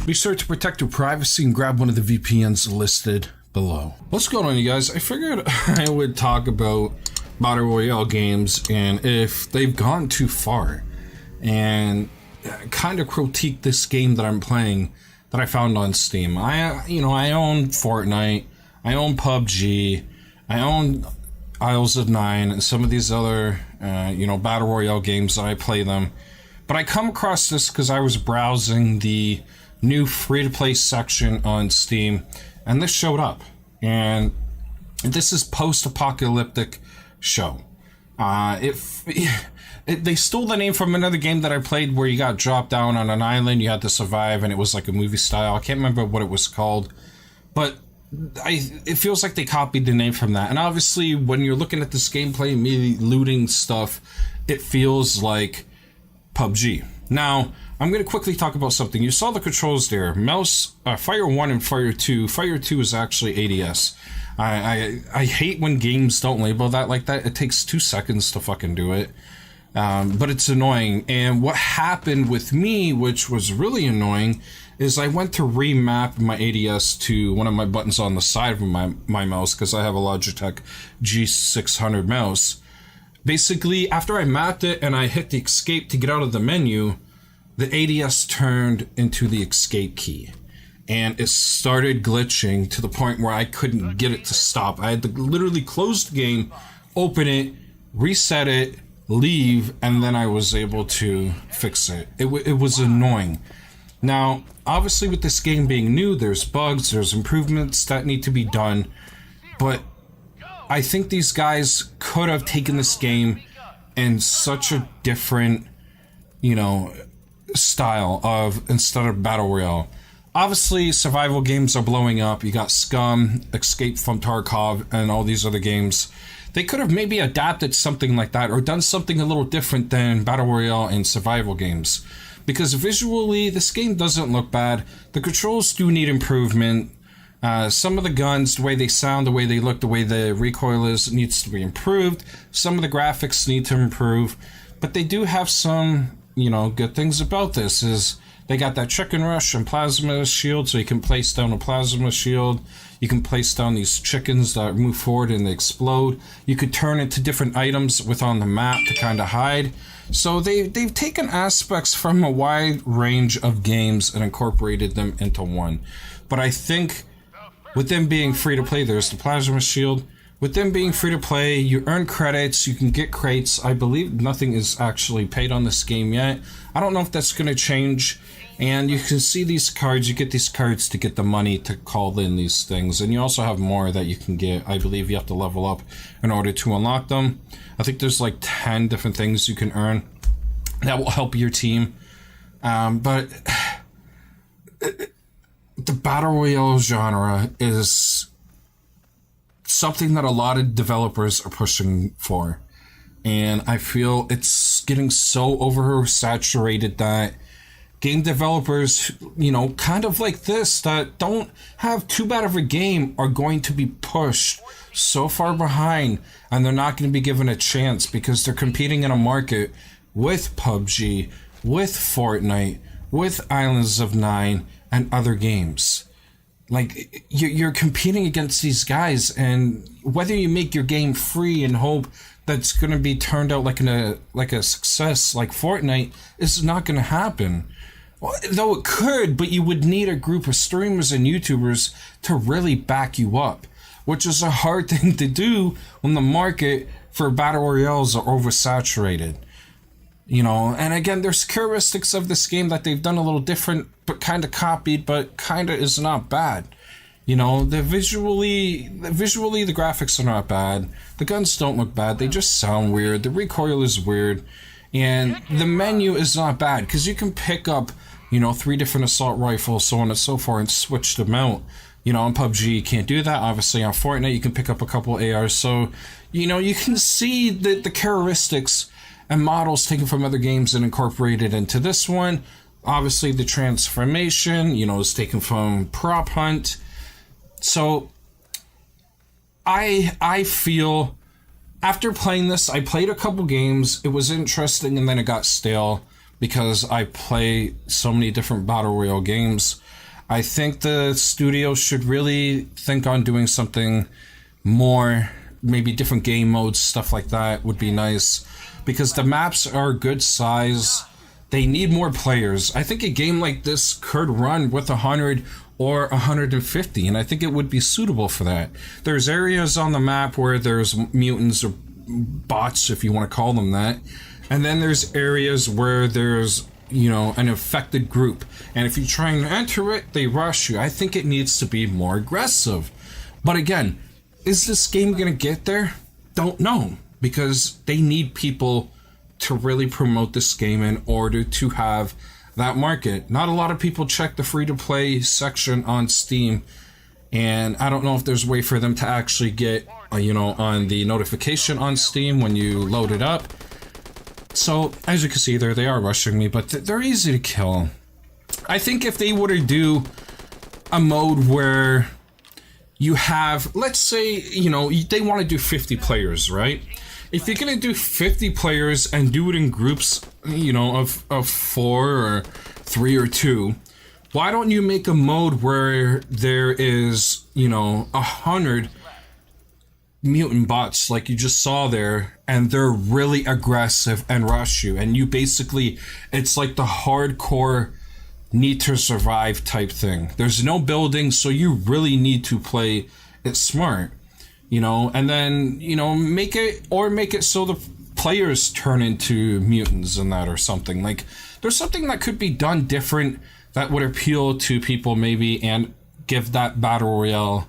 Be sure to protect your privacy and grab one of the VPNs listed below. What's going on, you guys? I figured I would talk about Battle Royale games and if they've gone too far, and kind of critique this game that I'm playing that I found on Steam. I own Fortnite, I own PUBG, I own Isles of Nine, and some of these other, Battle Royale games that I play them. But I come across this because I was browsing the new free-to-play section on Steam, and this showed up. And this is Post-Apocalyptic Show. They stole the name from another game that I played where you got dropped down on an island, you had to survive, and it was like a movie style. I can't remember what it was called, but it feels like they copied the name from that. And obviously, when you're looking at this gameplay, immediately looting stuff, it feels like PUBG. Now, I'm going to quickly talk about something. You saw the controls there. Mouse, Fire 1 and Fire 2. Fire 2 is actually ADS. I hate when games don't label that like that. It takes 2 seconds to fucking do it. But it's annoying. And what happened with me, which was really annoying, is I went to remap my ADS to one of my buttons on the side of my mouse, because I have a Logitech G600 mouse. Basically, after I mapped it and I hit the escape to get out of the menu, the ADS turned into the escape key. And it started glitching to the point where I couldn't get it to stop. I had to literally close the game, open it, reset it, leave, and then I was able to fix it. It was annoying. Now, obviously with this game being new, there's bugs, there's improvements that need to be done, but I think these guys could have taken this game in such a different, style of, instead of Battle Royale. Obviously, survival games are blowing up. You got Scum, Escape from Tarkov, and all these other games. They could have maybe adapted something like that or done something a little different than Battle Royale and survival games. Because visually, this game doesn't look bad. The controls do need improvement. Some of the guns, the way they sound, the way they look, the way the recoil is, needs to be improved. Some of the graphics need to improve. But they do have some, good things about this. Is they got that chicken rush and plasma shield, so you can place down a plasma shield. You can place down these chickens that move forward and they explode. You could turn into different items within the map to kind of hide. So they've taken aspects from a wide range of games and incorporated them into one. But I think with them being free to play, there's the plasma shield. With them being free to play, you earn credits, you can get crates. I believe nothing is actually paid on this game yet. I don't know if that's going to change. And you can see these cards, you get these cards to get the money to call in these things. And you also have more that you can get. I believe you have to level up in order to unlock them. I think there's like 10 different things you can earn that will help your team. But the Battle Royale genre is something that a lot of developers are pushing for. And I feel it's getting so oversaturated that game developers, kind of like this, that don't have too bad of a game, are going to be pushed so far behind, and they're not going to be given a chance because they're competing in a market with PUBG, with Fortnite, with Islands of Nine, and other games. Like, you're competing against these guys, and whether you make your game free and hope that's going to be turned out like a success like Fortnite, is not going to happen. Well, though it could, but you would need a group of streamers and YouTubers to really back you up, which is a hard thing to do when the market for battle royales are oversaturated. And again, there's characteristics of this game that they've done a little different, but kind of copied, but kind of is not bad. Visually, the graphics are not bad. The guns don't look bad. They just sound weird. The recoil is weird. And the menu is not bad, because you can pick up, 3 different assault rifles, so on and so forth, and switch them out. On PUBG, you can't do that. Obviously, on Fortnite, you can pick up a couple ARs. So, you can see the characteristics and models taken from other games and incorporated into this one. Obviously, the transformation, is taken from Prop Hunt. So, I feel, after playing this, I played a couple games. It was interesting, and then it got stale because I play so many different Battle Royale games. I think the studio should really think on doing something more, maybe different game modes, stuff like that would be nice, because the maps are good size. They need more players. I think a game like this could run with 100 or 150, and I think it would be suitable for that. There's areas on the map where there's mutants or bots, if you want to call them that, and then there's areas where there's, you know, an affected group, and if you try and enter it, they rush you. I think it needs to be more aggressive. But again, is this game gonna get there? Don't know, because they need people to really promote this game in order to have that market. Not a lot of people check the free-to-play section on Steam, and I don't know if there's a way for them to actually get, you know, on the notification on Steam when you load it up. So, as you can see there, they are rushing me, but they're easy to kill. I think if they were to do a mode where you have, let's say, you know, they want to do 50 players, right? If you're gonna do 50 players and do it in groups, you know, of 4 or 3 or 2, why don't you make a mode where there is, you know, 100 mutant bots like you just saw there, and they're really aggressive and rush you, and you basically, it's like the hardcore need to survive type thing. There's no building, so you really need to play it smart. You know, and then, you know, make it so the players turn into mutants and that, or something. Like, there's something that could be done different that would appeal to people maybe and give that battle royale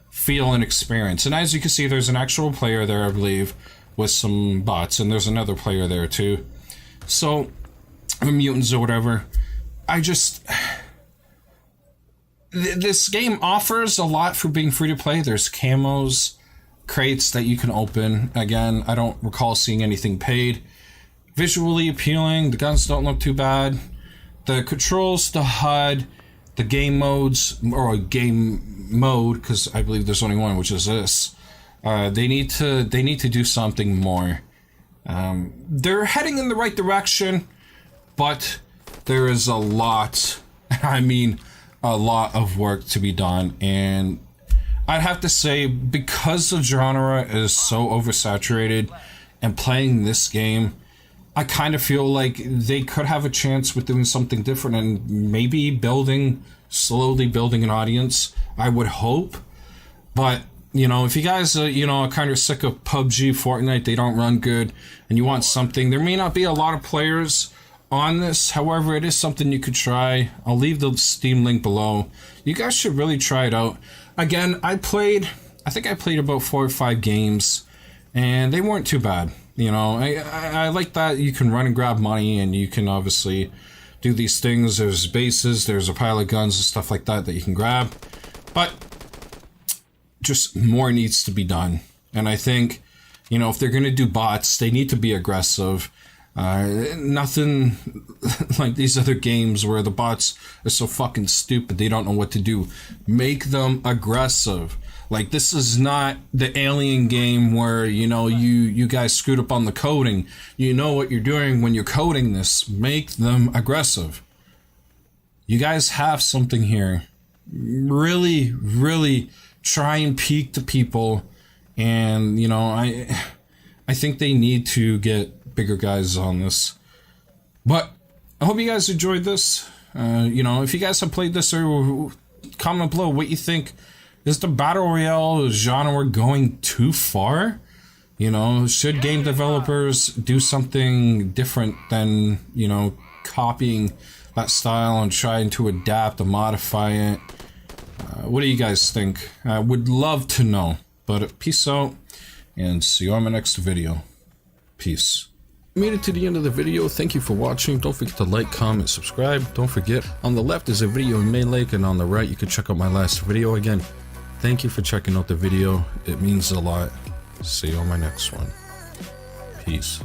feel and experience. And as you can see, there's an actual player there, I believe, with some bots, and there's another player there too. So, mutants or whatever. I just... This game offers a lot for being free to play. There's camos, crates that you can open. Again, I don't recall seeing anything paid. Visually appealing, the guns don't look too bad. The controls, the HUD, the game modes, or game mode, because I believe there's only one, which is this. They need to do something more. They're heading in the right direction, but there is a lot, I mean, a lot of work to be done, and I'd have to say, because the genre is so oversaturated, and playing this game, I kind of feel like they could have a chance with doing something different and maybe slowly building an audience. I would hope. But, you know, if you guys, you know, are kind of sick of PUBG, Fortnite, they don't run good, and you want something, there may not be a lot of players on this. However, it is something you could try. I'll leave the Steam link below. You guys should really try it out. Again, I think I played about 4 or 5 games, and they weren't too bad. You know, I like that you can run and grab money, and you can obviously do these things. There's bases, there's a pile of guns and stuff like that you can grab. But just more needs to be done. And I think, you know, if they're going to do bots, they need to be aggressive. Nothing like these other games where the bots are so fucking stupid they don't know what to do. Make them aggressive. Like, this is not the Alien game where, you know, you guys screwed up on the coding. You know what you're doing when you're coding this. Make them aggressive. You guys have something here. Really, really try and peak the people. And, you know, I think they need to get bigger guys on this. But I hope you guys enjoyed this. You know, if you guys have played this, or comment below what you think. Is the battle royale genre going too far? You know, should game developers do something different than, you know, copying that style and trying to adapt and modify it? What do you guys think? I would love to know. But peace out, and see you on my next video. Peace. Made it to the end of the video. Thank you for watching. Don't forget to like, comment, subscribe. Don't forget, on the left is a video in main link, and on the right you can check out my last video. Again, thank you for checking out the video. It means a lot. See you on my next one. Peace.